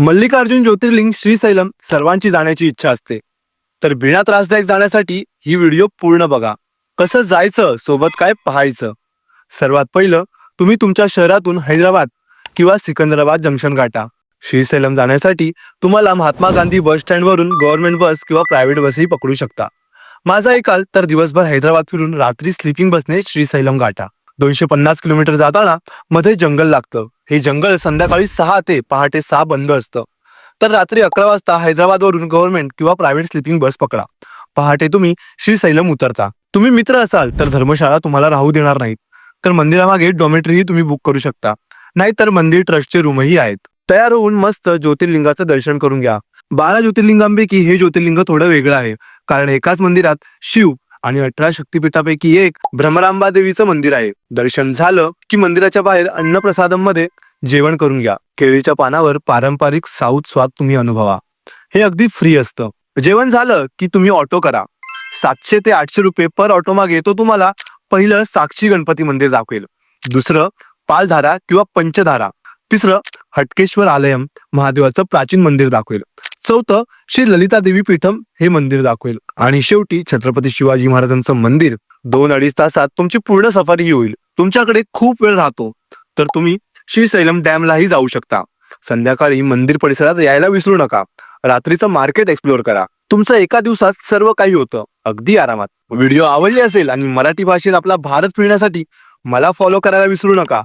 मल्लिकार्जुन ज्योतिर्लिंग श्रीशैलम सर्वांची जाण्याची इच्छा असते, तर बिना त्रासदायक जाण्यासाठी ही व्हिडिओ पूर्ण बघा. कसं जायचं, सोबत काय पाहायचं. सर्वात पहिलं तुम्ही तुमच्या शहरातून हैदराबाद किंवा सिकंदराबाद जंक्शन गाठा. श्रीशैलम जाण्यासाठी तुम्हाला महात्मा गांधी बस स्टँडवरून गव्हर्नमेंट बस किंवा प्रायव्हेट बसही पकडू शकता. माझा ऐकाल तर दिवसभर हैदराबाद फिरून रात्री स्लीपिंग बसने श्रीशैलम गाठा. 250 किलोमीटर जाताना मध्ये जंगल लागतं. हे जंगल संध्याकाळी 6 ते पहाटे 6 बंद असतं. तर रात्री 11 वाजता हैदराबादवरून गव्हर्नमेंट किंवा प्रायव्हेट स्लीपिंग बस पकडा. पहाटे तुम्ही श्रीशैलम उतरता. तुम्ही मित्र असाल तर धर्मशाळा तुम्हाला राहू देणार नाहीत, तर मंदिरामागे डॉमेटरीही तुम्ही बुक करू शकता. नाहीतर मंदिर ट्रस्टचे रूमही आहेत. तयार होऊन मस्त ज्योतिर्लिंगाचं दर्शन करून घ्या. 12 ज्योतिर्लिंगांपैकी हे ज्योतिर्लिंग थोडं वेगळं आहे, कारण एकाच मंदिरात शिव आणि 18 शक्तिपीठापैकी एक भ्रमरांबा देवीचं मंदिर आहे. दर्शन झालं की मंदिराच्या बाहेर अन्नप्रसादमध्ये जेवण करून घ्या. केळीच्या पानावर पारंपरिक साऊथ स्वाद तुम्ही अनुभवा. हे अगदी फ्री असतं. जेवण झालं की तुम्ही ऑटो करा. 700 ते 800 रुपये पर ऑटो मागे तो तुम्हाला पहिलं साक्षी गणपती मंदिर दाखवेल, दुसरं पालधारा किंवा पंचधारा, तिसरं हटकेश्वर आलयम महादेवाचं प्राचीन मंदिर दाखवेल, चौथं श्री ललिता देवी पीठम हे मंदिर दाखवेल, आणि शेवटी छत्रपती शिवाजी महाराजांचं मंदिर. 2-2.5 तासात तुमची पूर्ण सफारी होईल. तुमच्याकडे खूप वेळ राहतो तर तुम्ही श्रीशैलम डॅमलाही जाऊ शकता. संध्याकाळी मंदिर परिसरात यायला विसरू नका. रात्रीचं मार्केट एक्सप्लोअर करा. तुमचं एका दिवसात सर्व काही होतं अगदी आरामात. व्हिडिओ आवडली असेल आणि मराठी भाषेत आपला भारत फिरण्यासाठी मला फॉलो करायला विसरू नका.